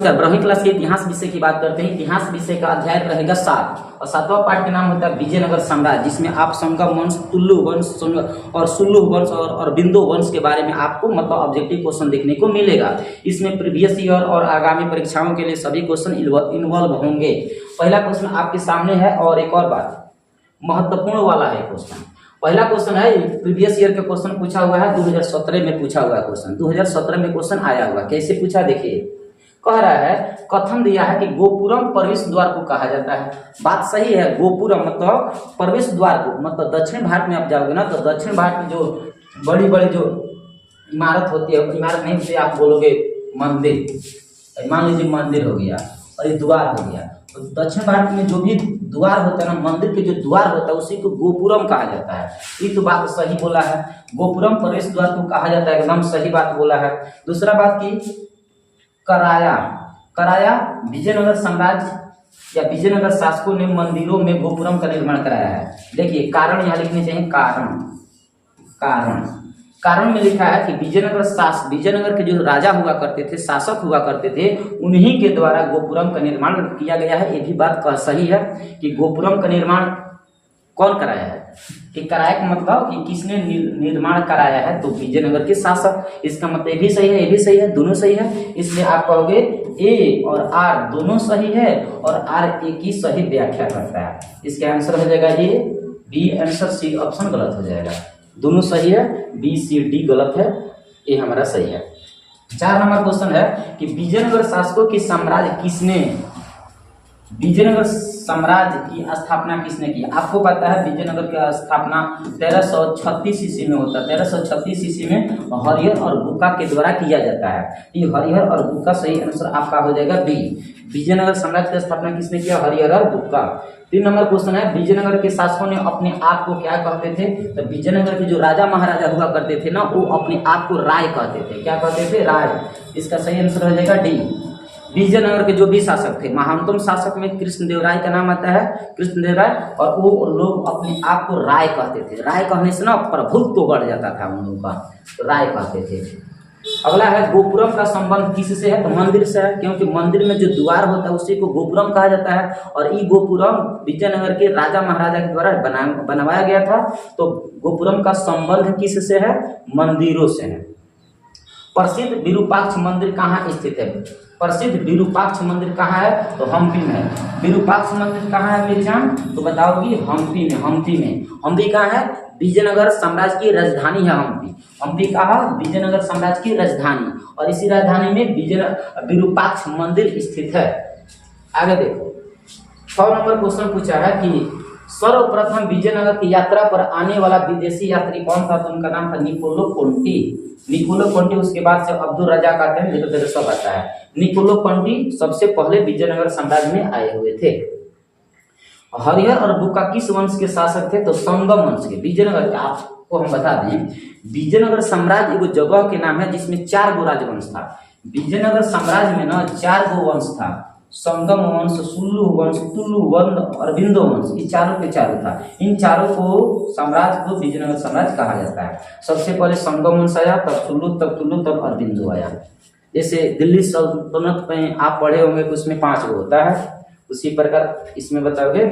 ब्रह्मी class के इतिहास विषय की बात करते हैं। इतिहास विषय का अध्याय रहेगा 7 और 7वां पाठ का नाम होता है विजयनगर साम्राज्य, जिसमें आप संगम वंश, टुल्लु वंश और सुल्लु वंश और बिंदु वंश के बारे में आपको मतलब ऑब्जेक्टिव क्वेश्चन देखने को मिलेगा। इसमें प्रीवियस ईयर और आगामी परीक्षाओं के लिए सभी क्वेश्चन इन्वॉल्व होंगे। पहला क्वेश्चन आपके सामने है और एक और बात महत्वपूर्ण वाला है क्वेश्चन। पहला क्वेश्चन है प्रीवियस ईयर का क्वेश्चन पूछा हुआ है, 2017 में पूछा हुआ क्वेश्चन, 2017 में क्वेश्चन आया हुआ। कैसे पूछा देखिए, कह रहा है कथन दिया है कि गोपुरम प्रवेश द्वार को कहा जाता है। बात सही है, गोपुरम मतलब प्रवेश द्वार को, मतलब दक्षिण भारत में आप जाओगे ना तो दक्षिण भारत में जो बड़ी बड़ी जो इमारत होती है, इमारत नहीं से आप बोलोगे मंदिर, मान लीजिए मंदिर हो गया और ये द्वार हो गया, तो दक्षिण भारत में जो भी द्वार होता है ना, मंदिर के जो द्वार होता है उसी को गोपुरम कहा जाता है। ये तो बात सही बोला है, गोपुरम प्रवेश द्वार को कहा जाता है, एकदम सही बात बोला है। दूसरा बात की कराया विजयनगर साम्राज्य या विजयनगर शासकों ने मंदिरों में गोपुरम का निर्माण कराया है। देखिए कारण यहाँ लिखने चाहिए, कारण में लिखा है कि विजयनगर के जो राजा हुआ करते थे, शासक हुआ करते थे, उन्हीं के द्वारा गोपुरम का निर्माण किया गया है। ये भी बात सही है कि गोपुरम का निर्माण कौन कराया है, कि कराया का मतलब कि किसने निर्माण कराया है, तो विजयनगर के शासक। इसका मतलब ये भी सही है, ये भी सही है, दोनों सही है। इसलिए आप कहोगे ए और आर दोनों सही है और आर ए की सही व्याख्या करता है। इसका आंसर हो जाएगा ए, बी आंसर, सी ऑप्शन गलत हो जाएगा। दोनों सही है, बी सी डी गलत है, ए हमारा सही है। 4 नंबर क्वेश्चन है कि विजयनगर शासकों की साम्राज्य किसने, विजयनगर साम्राज्य की स्थापना किसने की। आपको पता है विजयनगर की स्थापना 1336 ईस्वी में होता है। 1336 ईस्वी में हरिहर और बुक्का के द्वारा किया जाता है। ये हरिहर और बुक्का सही आंसर आपका हो जाएगा बी। विजयनगर साम्राज्य की स्थापना किसने किया, हरिहर और बुक्का। 3 नंबर क्वेश्चन है विजयनगर के शासकों ने अपने आप को क्या कहते थे, तो विजयनगर के जो राजा महाराजा हुआ करते थे ना, वो अपने आप को राय कहते थे। क्या कहते थे, राय। इसका सही आंसर हो जाएगा डी। विजयनगर के जो भी शासक थे, महानतम शासक में कृष्णदेवराय का नाम आता है, कृष्णदेवराय, और वो लोग अपने आप को राय कहते थे। राय कहने से ना प्रभुत्व तो बढ़ जाता था उन लोगों का, तो राय कहते थे। अगला है गोपुरम का संबंध किससे है, तो मंदिर से है, क्योंकि मंदिर में जो द्वार होता है उसी को गोपुरम कहा जाता है। और ये गोपुरम विजयनगर के राजा महाराजा के द्वारा बनवाया गया था। तो गोपुरम का संबंध किससे है, मंदिरों से है। प्रसिद्ध विरूपाक्ष मंदिर कहाँ स्थित है, प्रसिद्ध विरूपाक्ष मंदिर कहाँ है, तो हम्पी में है। विरूपाक्ष मंदिर कहाँ है मेरी जान, तो बताओगी हम्पी में। हम्पी कहाँ है, विजयनगर साम्राज्य की राजधानी है हम्पी। हम्पी कहाँ, विजयनगर साम्राज्य की राजधानी, और इसी राजधानी में विरूपाक्ष मंदिर स्थित है। आगे देखो 6 नंबर क्वेश्चन पूछा है कि सर्वप्रथम विजयनगर की यात्रा पर आने वाला विदेशी यात्री कौन था, तो उनका नाम था निकोलो कोंटी। उसके बाद से अब्दुल रजाक आते हैं, धीरे धीरे सब आता है। निकोलो कोंटी सबसे पहले विजयनगर साम्राज्य में आए हुए थे। हरिहर और बुक्का किस वंश के शासक थे, तो संगम वंश के। विजयनगर, आपको हम बता दें विजयनगर साम्राज्य एगो जगह के नाम है जिसमें 4 गो राजवंश था। विजयनगर साम्राज्य में ना 4 गो वंश था, संगम वंश, सुल्लु वंश, टुल्लु वंश और बिंदु वंश। ये चारों के चारों था। इन चारों को साम्राज्य को विजयनगर साम्राज्य कहा जाता है। सबसे पहले संगम वंश आया, तब सुल्लु, तब टुल्लु, तब अरबिंदु आया। जैसे दिल्ली सल्तनत में आप पढ़े होंगे कि उसमें 5 गो होता है, उसी प्रकार इसमें बताओगे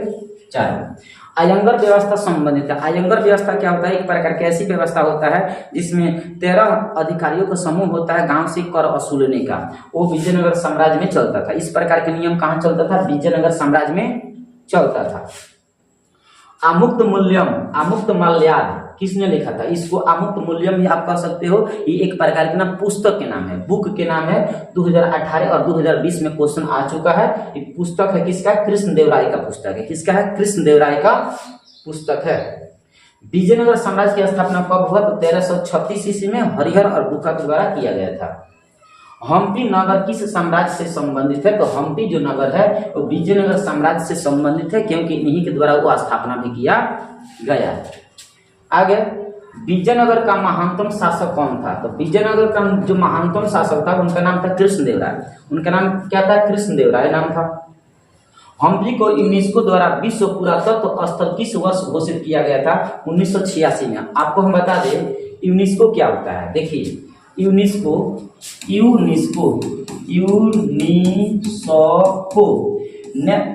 4। आयंगर व्यवस्था संबंधित है। आयंगर व्यवस्था क्या होता है, एक प्रकार की ऐसी व्यवस्था होता है जिसमें 13 अधिकारियों का समूह होता है गांव से कर वसूलने का। वो विजयनगर साम्राज्य में चलता था। इस प्रकार के नियम कहाँ चलता था, विजयनगर साम्राज्य में चलता था। आमुक्त माल्याद किसने लिखा था, इसको आमुक्त मूल्यम भी आप कह सकते हो। ये एक प्रकार के ना पुस्तक के नाम है, बुक के नाम है। 2018 और 2020 में क्वेश्चन आ चुका है। ये पुस्तक है किसका, कृष्णदेवराय का पुस्तक है। किसका है, कृष्णदेवराय का पुस्तक है। विजयनगर साम्राज्य की स्थापना कब हुआ, तो 1336 ईस्वी में हरिहर और बुक्का के द्वारा किया गया था। हम्पी नगर किस साम्राज्य से संबंधित है, तो हम्पी जो नगर है वो विजयनगर साम्राज्य से संबंधित है, क्योंकि इन्हीं के द्वारा वो स्थापना भी किया गया है। आगे विजयनगर का महानतम शासक कौन था, तो विजयनगर का जो महानतम शासक था उनका नाम था कृष्णदेवराय। उनका नाम क्या था, कृष्णदेवराय नाम था। हम्पी को यूनेस्को द्वारा विश्व पुरातत्व स्थल किस वर्ष घोषित किया गया था, 1986 में। आपको हम बता दें यूनेस्को क्या होता है। देखिए UNESCO UNESCO UNESCO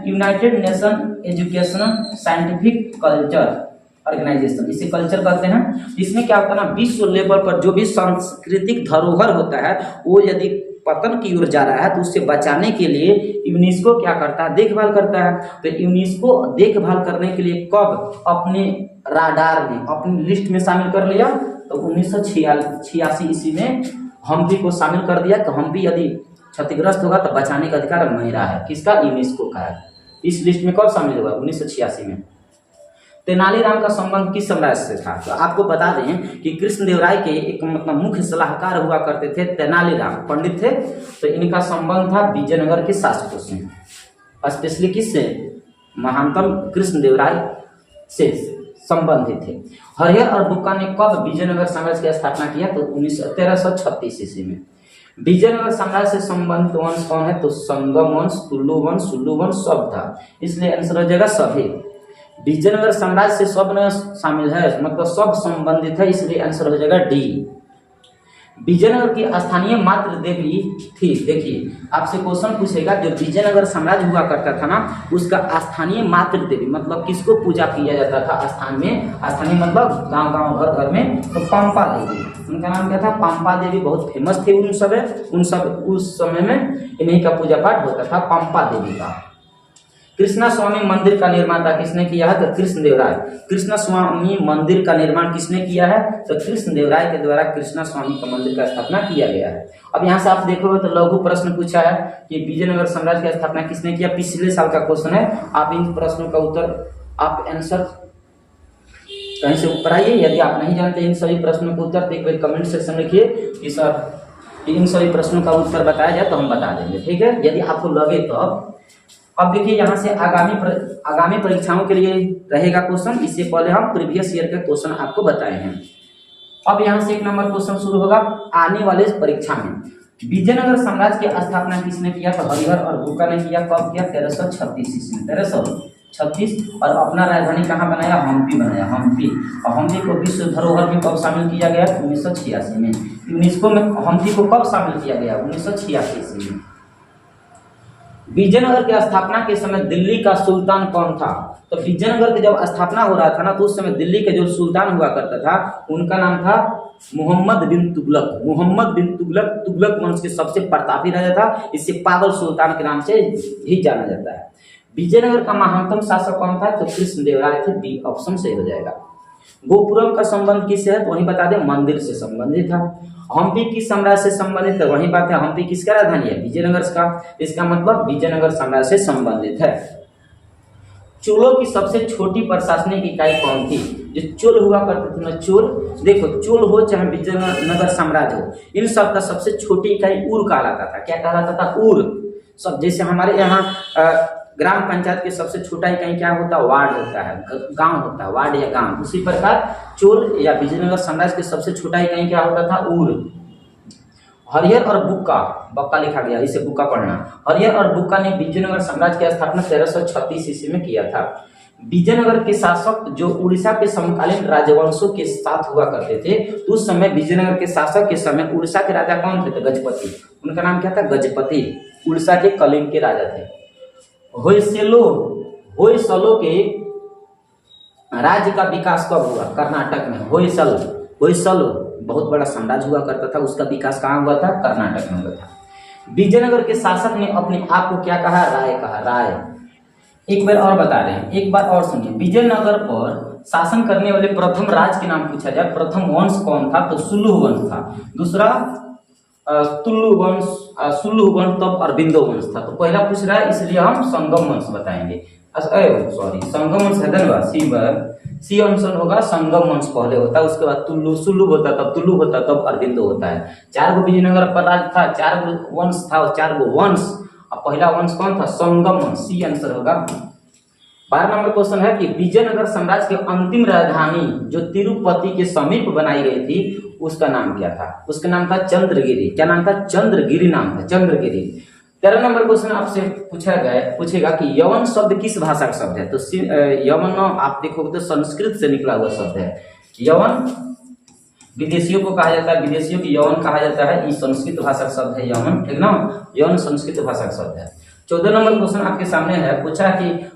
united nation educational scientific culture organization, इसे कल्चर कहते हैं। इसमें क्या होता है ना, विश्व लेवल पर जो भी सांस्कृतिक धरोहर होता है वो यदि पतन की ओर जा रहा है तो उससे बचाने के लिए यूनेस्को क्या करता है, देखभाल करता है। तो यूनेस्को देखभाल करने के लिए कब अपने राडार में, अपनी लिस्ट में शामिल कर लिया, तो 1986 ईस्वी में हम्पी को शामिल कर दिया कि हम्पी यदि क्षतिग्रस्त होगा तो बचाने का अधिकार मेरा है। किसका? यूनेस्को का है। इस लिस्ट में कब शामिल हुआ? 1986 में। तेनालीराम का संबंध किस साम्राज्य से था? तो आपको बता दें कि कृष्णदेवराय के एक मतलब मुख्य सलाहकार हुआ करते थे तेनालीराम, पंडित थे। तो इनका संबंध था विजयनगर के शासकों से, स्पेशली किससे? महानतम कृष्णदेवराय से संबंधित थे। हरिहर और बुक्का ने कब विजयनगर साम्राज्य की स्थापना किया? तो 1336 ईस्वी में। विजयनगर साम्राज्य से संबंधित वंश कौन है? तो संगम वंश, तुलु वंश, सुल्लू वंश सब था, इसलिए आंसर हो जाएगा सभी। विजयनगर साम्राज्य से सब न शामिल है, मतलब सब संबंधित है, इसलिए आंसर हो जाएगा डी। विजयनगर की स्थानीय मातृ देवी थी। देखिए आपसे क्वेश्चन पूछेगा, जो विजयनगर साम्राज्य हुआ करता था ना, उसका स्थानीय मातृ देवी मतलब किसको पूजा किया जाता था स्थान में? स्थानीय मतलब गांव गांव घर घर में। तो पंपा देवी, उनका नाम क्या था? पंपा देवी। बहुत फेमस थे उस समय में इन्हीं का पूजा पाठ होता था, पंपा देवी का। कृष्णा स्वामी मंदिर का निर्माता किसने किया है? तो कृष्णदेवराय। कृष्णा स्वामी मंदिर का निर्माण किसने किया है? तो कृष्णदेवराय के द्वारा कृष्णा स्वामी का मंदिर का स्थापना किया गया है। अब यहाँ से आप देखोगे तो लघु प्रश्न पूछा है कि विजयनगर साम्राज्य की स्थापना किसने किया, पिछले साल का क्वेश्चन है। आप इन प्रश्नों का उत्तर, आप आंसर कहीं से ऊपर आइए। यदि आप नहीं जानते इन सभी प्रश्नों का उत्तर तो एक बार कमेंट सेक्शन में लिखिए कि सर इन सभी प्रश्नों का उत्तर बताया जाए तो हम बता देंगे, ठीक है, यदि आपको लगे तो। अब देखिए यहाँ से आगामी परीक्षाओं के लिए रहेगा क्वेश्चन। इससे पहले हम प्रीवियस ईयर के क्वेश्चन आपको बताए हैं। अब यहाँ से 1 नंबर क्वेश्चन शुरू होगा आने वाले परीक्षा में। विजयनगर साम्राज्य की स्थापना किसने किया? तो हरिहर और बुक्का ने किया। कब किया? 1336 ईस्वी में, 1336। और अपना राजधानी कहाँ बनाया? हम्पी बनाया, हम्पी। और हम्पी को विश्व धरोहर में कब शामिल किया गया? 1986 में। यूनेस्को में हम्पी को कब शामिल किया गया? 1986 ईस्वी में। विजयनगर की स्थापना के समय दिल्ली का सुल्तान कौन था? तो विजयनगर की जब स्थापना हो रहा था ना, तो उस समय दिल्ली के जो सुल्तान हुआ करता था उनका नाम था मोहम्मद बिन तुगलक। मोहम्मद बिन तुगलक तुगलक वंश के सबसे प्रतापी राजा था, इससे पागल सुल्तान के नाम से भी जाना जाता है। विजयनगर का महानतम शासक कौन था? तो कृष्णदेवराय थे। बी ऑप्शन सही हो जाएगा। गोपुरम का संबंध किससे है? तो वही बता दें, मंदिर से संबंधित था। हम्पी किस साम्राज्य से संबंधित है? वही बात है, हम्पी किसका राजधानी है? विजयनगर का। इसका मतलब विजयनगर साम्राज्य से संबंधित है। चोलों की सबसे छोटी प्रशासनिक इकाई कौन थी? जो चोल हुआ करते थे ना, चोल, देखो चोल हो चाहे विजयनगर साम्राज्य हो, इन सब का सबसे छोटी इकाई उर कहलाता था। क्या कहलाता था? उर। सब जैसे हमारे यहाँ ग्राम पंचायत के सबसे छोटा इकाई क्या होता है? वार्ड होता है, गांव होता है, वार्ड या गांव। उसी प्रकार चोल या विजयनगर साम्राज्य के सबसे छोटा इकाई क्या होता था? उर। हरिहर और बुक्का, बक्का लिखा गया, इसे बुक्का पढ़ना। हरिहर और बुक्का ने विजयनगर साम्राज्य की स्थापना 1336 ईस्वी में किया था। विजयनगर के शासक जो उड़ीसा के समकालीन राजवंशों के साथ हुआ करते थे, तो उस समय विजयनगर के शासक के समय उड़ीसा के राजा कौन थे? तो गजपति। उनका नाम क्या था? गजपति। उड़ीसा के कलिंग के राजा थे। होयसलो के राज्य का विकास कब हुआ? कर्नाटक में। होयसल बहुत बड़ा साम्राज्य हुआ करता था, उसका विकास कहाँ हुआ था? कर्नाटक में हुआ था। विजयनगर के शासक ने अपने आप को क्या कहा? राय कहा, राय। एक बार और बता रहे हैं, एक बार और सुनिए। विजयनगर पर शासन करने वाले प्रथम राज के नाम पूछा जाए, प्रथम वंश कौन था? तो सुल्लू वंश था। दूसरा तुल्लु वंश, तब अरविंदो वंश था। तो पहला पूछ रहा है इसलिए हम संगम वंश बताएंगे। संगम वंश है धन्यवाद। सी आंसर होगा, संगम वंश पहले होता है, उसके बाद सुल्लू होता, तब तुल्लु होता, तब अरविंदो होता है। 4 गो विजयनगर पर राज था, 4 गो वंश था, 4 गो वंश। अब पहला वंश कौन था? संगम वंश। सी आंसर होगा। 12 नंबर क्वेश्चन है कि विजयनगर साम्राज्य की अंतिम राजधानी जो तिरुपति के समीप बनाई गई थी उसका नाम क्या था? उसका नाम था चंद्रगिरी। क्या नाम था? चंद्रगिरी नाम था, चंद्रगिरी। 13 नंबर क्वेश्चन आपसे पूछेगा कि यवन शब्द किस भाषा का शब्द है? तो यवन आप देखोगे तो संस्कृत से निकला हुआ शब्द है। यवन विदेशियों को कहा जाता है, विदेशियों की यवन कहा जाता है। ये संस्कृत भाषा का शब्द है यवन, ठीक ना, यवन संस्कृत भाषा का शब्द है। 14 नंबर क्वेश्चन आपके सामने है, पूछा कि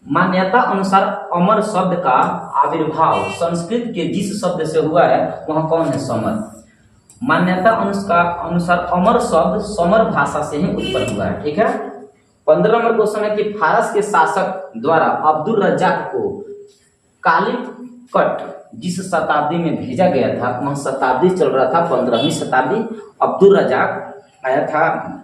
मान्यता अनुसार अमर शब्द का आविर्भाव संस्कृत के जिस शब्द से हुआ है वह कौन है? समर। मान्यता अनुसार अमर शब्द समर भाषा से ही उत्पन्न हुआ है, ठीक है। 15 नंबर क्वेश्चन है कि फारस के शासक द्वारा अब्दुल रज्जाक को कालीकट जिस शताब्दी में भेजा गया था, वह शताब्दी चल रहा था 15वीं शताब्दी। अब्दुल रज्जाक आया था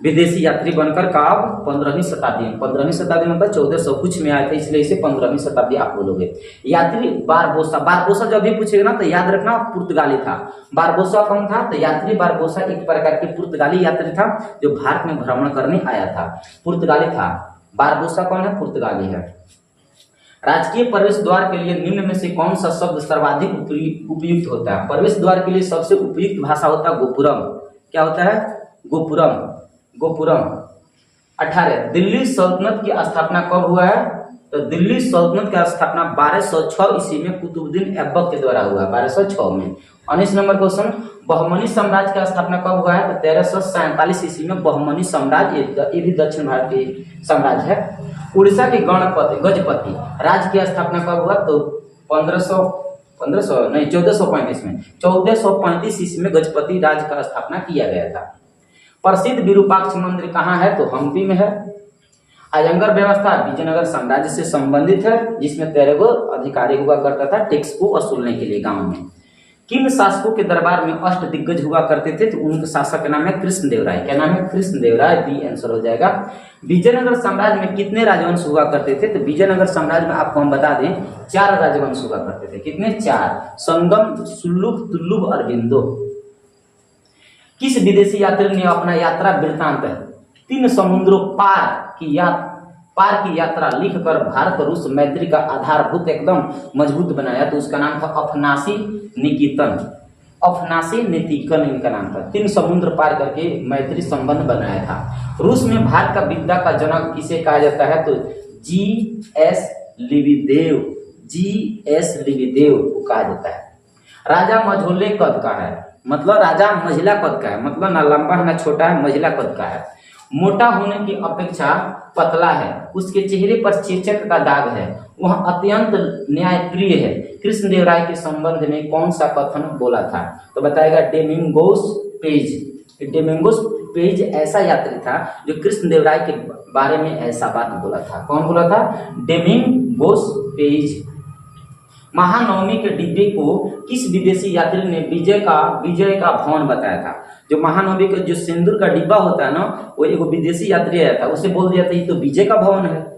विदेशी यात्री बनकर कब? 15वीं शताब्दी में। 15वीं शताब्दी मतलब 1400 कुछ में आए थे, इसलिए इसे 15वीं शताब्दी आप बोलोगे। यात्री बारबोसा, बारबोसा जब भी पूछेगा ना तो याद रखना पुर्तगाली था। बारबोसा कौन था? तो यात्री बारबोसा एक प्रकार के पुर्तगाली यात्री था जो भारत में भ्रमण करने आया था, पुर्तगाली था। बारबोसा कौन है? पुर्तगाली है। राजकीय प्रवेश द्वार के लिए निम्न में से कौन सा शब्द सर्वाधिक उपयुक्त होता है? प्रवेश द्वार के लिए सबसे उपयुक्त भाषा होता है गोपुरम। क्या होता है? गोपुरम, गोपुरम। 18 दिल्ली सल्तनत की स्थापना कब हुआ है? तो दिल्ली सल्तनत की स्थापना 1206 ईस्वी में कुतुबुद्दीन ऐबक के द्वारा हुआ, 1206 में। 19 नंबर क्वेश्चन, बहमनी साम्राज्य की स्थापना कब हुआ है? तो 1347 ईस्वी में बहमनी साम्राज्य, ये भी दक्षिण भारत की साम्राज्य है। उड़ीसा के गजपति राज्य की स्थापना कब हुआ? तो 1435 में, 1435 ईस्वी में गजपति राज्य का स्थापना किया गया था। प्रसिद्ध विरूपाक्ष मंदिर कहाँ है? तो हम्पी में है। अयंगर व्यवस्था विजयनगर साम्राज्य से संबंधित है, जिसमें 13 गो अधिकारी हुआ करता था टैक्स को वसूलने के लिए गांव में। किन शासकों के दरबार में अष्ट दिग्गज हुआ करते थे? तो उनके शासक का नाम है कृष्णदेवराय। क्या नाम है? कृष्णदेवराय, बी आंसर हो जाएगा। विजयनगर साम्राज्य में कितने राजवंश हुआ करते थे? तो विजयनगर साम्राज्य में आपको हम बता दें 4 राजवंश हुआ करते थे। कितने? 4। संगम, सुल्लुभ, तुल्लुभ और बिंदु। किस विदेशी यात्री ने अपना यात्रा वृत्तांत 3 समुद्रों पार की यात्रा लिखकर भारत रूस मैत्री का आधारभूत एकदम मजबूत बनाया? तो उसका नाम था अफनासी निकेतन। अफनासी निकेतन इनका नाम था। 3 समुद्र पार करके मैत्री संबंध बनाया था। रूस में भारत का विद्या का जनक किसे कहा जाता है? तो जी.एस. लिबिदेव, जी.एस. लिबिदेव को कहा जाता है। राजा मझोले कद का है, मतलब राजा महिला कद का है, मतलब ना लंबा है ना छोटा है, महिला कद का है। मोटा होने की अपेक्षा पतला है, उसके चेहरे पर चेचक का दाग है, वह अत्यंत न्यायप्रिय है। कृष्णदेवराय के संबंध में कौन सा कथन बोला था? तो बताएगा डेमिंगोस पेज। डेमिंगोस पेज ऐसा यात्री था जो कृष्णदेवराय के बारे में ऐसा बात बोला था। कौन बोला था? डेमिंगोस पेज। महानवमी के डिब्बे को किस विदेशी यात्री ने विजय का भवन बताया था? जो महानवमी का जो सिंदूर का डिब्बा होता है ना, वो एक विदेशी यात्री आया था, उसे बोल दिया था ये तो विजय का भवन है।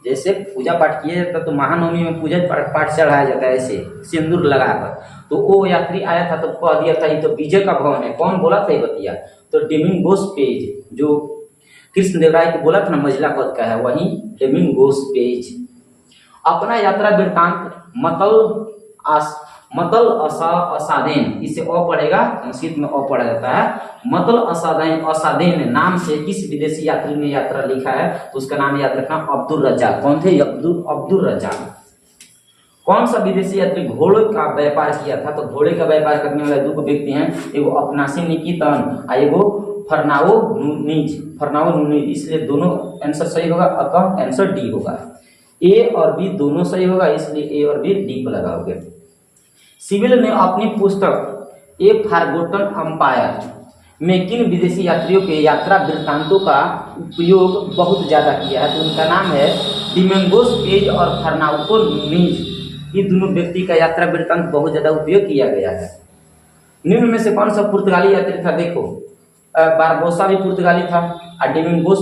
जैसे पूजा पाठ किया जाता तो महानवमी में पूजा पाठ चढ़ाया जाता है ऐसे सिंदूर लगाकर, तो वो यात्री आया था तो कह दिया था ये तो विजय का भवन है। कौन बोला था ये बतिया? तो डेमिंगोस पेज, जो कृष्णदेवराय को बोला था ना महिला पद का है, वही डेमिंगोस पेज। अपना यात्रा वृत्तांत मतल असादेन, इसे अ पढ़ेगा, संस्कृत में अ पढ़ा जाता है। मतल असादेन नाम से किस विदेशी यात्री ने यात्रा लिखा है? तो उसका नाम याद रखना अब्दुल रज्जाक। कौन थे? अब्दुल रज्जाक। कौन सा विदेशी यात्री घोड़े का व्यापार किया था? तो घोड़े का व्यापार करने वाले 2 व्यक्ति हैं, एगो अफनासी निकेतन और एगो फरनाओ नूनीज। इसलिए दोनों आंसर सही होगा, अतः आंसर डी होगा। ए और बी दोनों सही होगा, इसलिए ए और बी डी को लगाओगे। सिविल ने अपनी पुस्तक ए फॉरगॉटन एम्पायर में किन विदेशी यात्रियों के यात्रा वृत्तांतों का उपयोग बहुत ज्यादा किया है? तो उनका नाम है डिमेंगोस पेज और फर्नाउको नूनीज। ये दोनों व्यक्ति का यात्रा वृत्तांत बहुत ज्यादा उपयोग किया गया है। निम्न में से कौन सा पुर्तगाली यात्री था? देखो, बारबोसा भी पुर्तगाली था और डिमेंगोस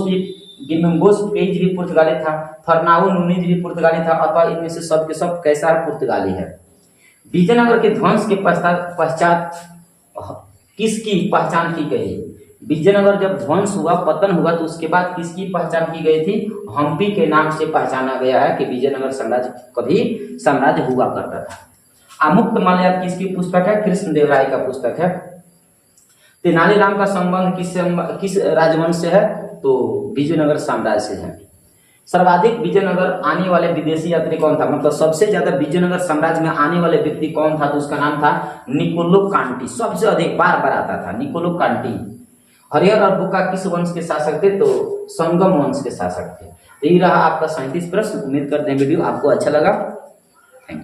पेज भी पुर्तगाली था, फर्नाओ नूनीज भी पुर्तगाली था। अतः इनमें से सब के सब कैसा है? पुर्तगाली है। विजयनगर के ध्वंस के पश्चात किसकी पहचान की गई? विजयनगर जब ध्वंस हुआ, पतन हुआ, तो उसके बाद किसकी पहचान की गई थी? हम्पी के नाम से पहचाना गया है कि विजयनगर साम्राज्य कभी साम्राज्य हुआ करता था। आमुक्त माल्यार्थ किसकी पुस्तक है? कृष्णदेवराय का पुस्तक है। तेनालीराम का संबंध किस राजवंश से है? तो विजयनगर साम्राज्य से है। सर्वाधिक विजयनगर आने वाले विदेशी यात्री कौन था, मतलब सबसे ज्यादा विजयनगर साम्राज्य में आने वाले व्यक्ति कौन था, तो उसका नाम था निकोलो कांटी। सबसे अधिक बार बार आता था निकोलो कांटी। हरिहर और बुक्का किस वंश के शासक थे, तो संगम वंश के शासक थे। यही रहा आपका 37 प्रश्न। उम्मीद करते हैं वीडियो आपको अच्छा लगा।